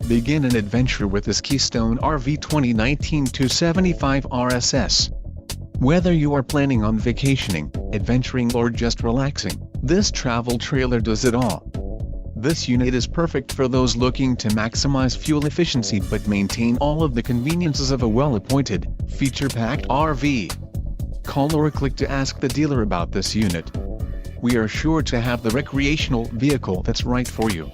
Begin an adventure with this Keystone RV 2019 275 RSS. Whether you are planning on vacationing, adventuring or just relaxing, this travel trailer does it all. This unit is perfect for those looking to maximize fuel efficiency but maintain all of the conveniences of a well-appointed, feature-packed RV. Call or click to ask the dealer about this unit. We are sure to have the recreational vehicle that's right for you.